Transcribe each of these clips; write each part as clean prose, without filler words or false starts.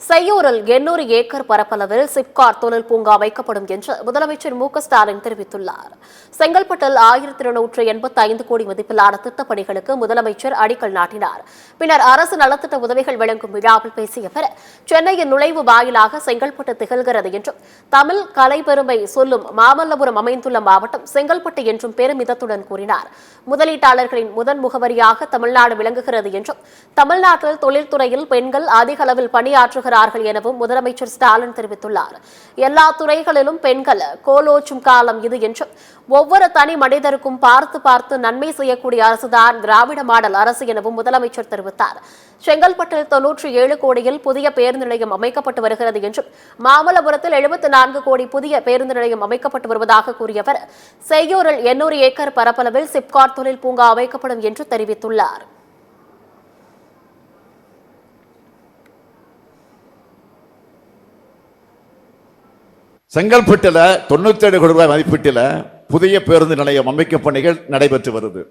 செய்யூரில் 800 acre பரப்பளவில் சிப்காட் தொழில் பூங்கா அமைக்கப்படும் என்று முதலமைச்சர் மு.க.ஸ்டாலின் தெரிவித்துள்ளார். செங்கல்பட்டில் 1285 கோடி மதிப்பிலான திட்டப் பணிகளுக்கு முதலமைச்சர் அடிக்கல் நாட்டினார். பின்னர் அரசு நலத்திட்ட உதவிகள் வழங்கும் விழாவில் பேசிய அவர், சென்னையின் நுழைவு வாயிலாக செங்கல்பட்டு திகழ்கிறது என்றும், தமிழ் கலைப்பெருமை சொல்லும் மாமல்லபுரம் அமைந்துள்ள மாவட்டம் செங்கல்பட்டு என்றும் பெருமிதத்துடன் கூறினார். முதலீட்டாளர்களின் முதன் முகவரியாக தமிழ்நாடு விளங்குகிறது என்றும், தமிழ்நாட்டில் தொழில்துறையில் பெண்கள் அதிக அளவில் பணியாற்றுகிறார்கள் எனவும் முதலமைச்சர் ஸ்டாலின் தெரிவித்துள்ளார். எல்லா துறைகளிலும் பெண்கள் கோலோச்சும் காலம் இது என்றும், ஒவ்வொரு தனி மனிதருக்கும் பார்த்து பார்த்து நன்மை செய்யக்கூடிய அரசுதான் திராவிட மாடல் அரசு எனவும் முதலமைச்சர் தெரிவித்தார். செங்கல்பட்டில் 97 கோடியில் புதிய பேருந்து நிலையம் அமைக்கப்பட்டு வருகிறது என்றும், மாமல்லபுரத்தில் 74 கோடி புதிய பேருந்து நிலையம் அமைக்கப்பட்டு வருவதாக கூறிய அவர், செய்யூரில் 800 ஏக்கர் பரப்பளவில் சிப்காட் தொழில் பூங்கா அமைக்கப்படும் என்று தெரிவித்துள்ளார். செங்கல்பட்டில் 97 கோடி ரூபாய் மதிப்பீட்டில் புதிய பேருந்து நிலையம் அமைக்கும் பணிகள் நடைபெற்று வருது.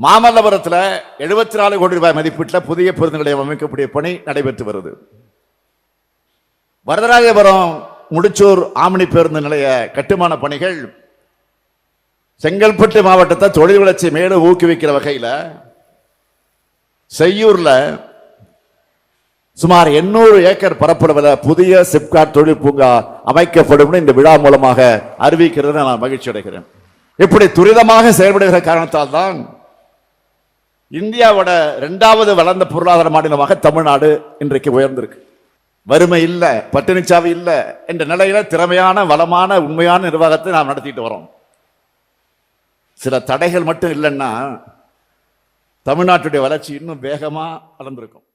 மாமல்லபுரத்தில் 74 கோடி ரூபாய் மதிப்பீட்டில் புதிய பேருந்து நிலையம் அமைக்கக்கூடிய பணி நடைபெற்று வருது. வரதராஜபுரம் முடிச்சூர் ஆம்னி பேருந்து நிலைய கட்டுமான பணிகள் செங்கல்பட்டு மாவட்டத்தை தொழில் வளர்ச்சி மேலும் ஊக்குவிக்கிற வகையில் செய்யூர்ல சுமார் 800 ஏக்கர் பரப்பளவில் புதிய சிப்காட் தொழில் பூங்கா அமைக்கப்படும் இந்த விழா மூலமாக அறிவிக்கிறது நான் மகிழ்ச்சி அடைகிறேன். இப்படி துரிதமாக செயல்படுகிற காரணத்தால் தான் இந்தியாவோட 2வது வளர்ந்த பொருளாதார மாநிலமாக தமிழ்நாடு இன்றைக்கு உயர்ந்திருக்கு. வறுமை இல்ல, பட்டினிச்சாவி இல்ல என்ற நிலையில திறமையான வளமான உண்மையான நிர்வாகத்தை நாம் நடத்திட்டு வரோம். சில தடைகள் மட்டும் இல்லைன்னா தமிழ்நாட்டுடைய வளர்ச்சி இன்னும் வேகமா வளர்ந்திருக்கும்.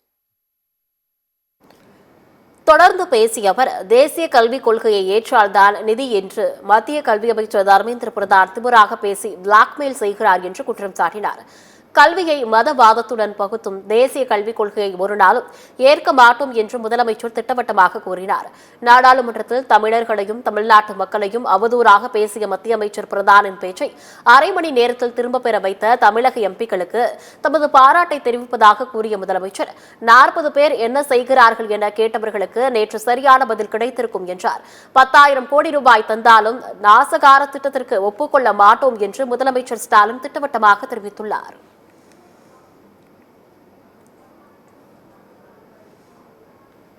தொடர்ந்து பேசிய அவர், தேசிய கல்விக் கொள்கையை ஏற்றால்தான் நிதி என்று மத்திய கல்வி அமைச்சர் தர்மேந்திர பிரதான் திமுறாக பேசி பிளாக்மெயில் செய்கிறார் என்று குற்றம் சாட்டினார். கல்வியை மதவாதத்துடன் பகுத்தும் தேசிய கல்விக் கொள்கையை ஒரு நாளும் ஏற்க மாட்டோம் என்று முதலமைச்சர் திட்டவட்டமாக கூறினார். நாடாளுமன்றத்தில் தமிழர்களையும் தமிழ்நாட்டு மக்களையும் அவதூறாக பேசிய மத்திய அமைச்சர் பிரதானின் பேச்சை அரை மணி நேரத்தில் திரும்பப் பெற வைத்த தமிழக எம்பிக்களுக்கு தமது பாராட்டை தெரிவிப்பதாக கூறிய முதலமைச்சர், 40 பேர் என்ன செய்கிறார்கள் என கேட்டவர்களுக்கு நேற்று சரியான பதில் கிடைத்திருக்கும் என்றார். 10,000 கோடி ரூபாய் தந்தாலும் நாசகார திட்டத்திற்கு ஒப்புக்கொள்ள மாட்டோம் என்று முதலமைச்சர் ஸ்டாலின் திட்டவட்டமாக தெரிவித்துள்ளார்.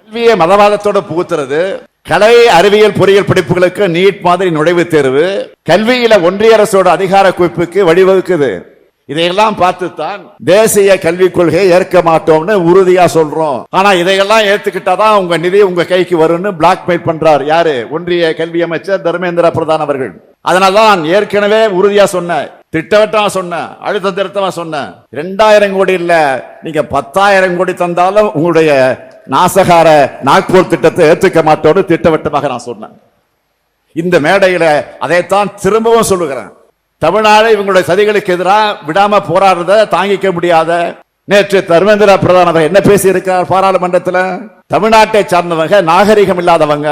கல்வியை மதவாதத்தோடு புகுத்துறது, கலை அறிவியல் பொறியியல் படிப்புகளுக்கு நீட் மாதிரி நுழைவுத் தேர்வு, கல்வியில ஒன்றிய அரசோட அதிகார குவிப்புக்கு வழிவகுக்குது. இதையெல்லாம் பார்த்துத்தான் தேசிய கல்விக் கொள்கையை ஏற்க மாட்டோம்னு உறுதியா சொல்றோம். ஆனா இதையெல்லாம் ஏத்துக்கிட்டாதான் உங்க நிதி உங்க கைக்கு வரும்னு பிளாக்மெயில் பண்றார் யாரு? ஒன்றிய கல்வி அமைச்சர் தர்மேந்திர பிரதான் அவர்கள். அதனால்தான் ஏற்கனவே உறுதியா சொன்ன, திட்டவட்டமா சொன்ன, அழுத்த திருத்தமா சொன்ன, 2000 கோடி இல்ல, நீங்க 10,000 கோடி தந்தாலும் உங்களுடைய நாசகார நாக்பூர் திட்டத்தை ஏற்றுக்க மாட்டோம்னு திட்டவட்டமாக நான் சொன்னேன். இந்த மேடையில அதைத்தான் திரும்பவும் சொல்லுகிறேன். தமிழ்நாடு இவங்களுடைய சதிகளுக்கு எதிராக விடாம போராடுறத தாங்கிக்க முடியாத நேற்று தர்மேந்திர பிரதான் அவர் என்ன பேசி இருக்கிறார் பாராளுமன்றத்தில்? தமிழ்நாட்டை சார்ந்தவங்க நாகரிகம் இல்லாதவங்க,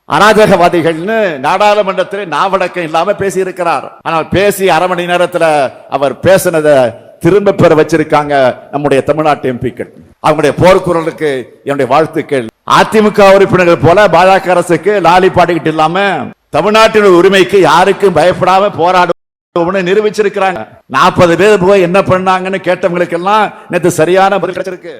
அராஜகவாதிகள்னு நாடாளுமன்றத்தில் நாவடக்கம் இல்லாம பேசி இருக்கிறார். ஆனால் பேசி அரை மணி நேரத்தில் அவர் பேசினதை திரும்ப பெற வச்சிருக்காங்க நம்முடைய தமிழ்நாட்டு எம்பிக்கள். அவங்களுடைய போர்க்குரலுக்கு என்னுடைய வாழ்த்துக்கள். அதிமுக உறுப்பினர்கள் போல பாஜக அரசுக்கு லாலி பாடிக்கிட்டு இல்லாம தமிழ்நாட்டின் உரிமைக்கு யாருக்கும் பயப்படாம போராடும் நிரூபிச்சிருக்கிறாங்க. 40 பேர் போய் என்ன பண்ணாங்கன்னு கேட்டவங்களுக்கு எல்லாம் நேற்று சரியான பதில் கிடைச்சிருக்கு.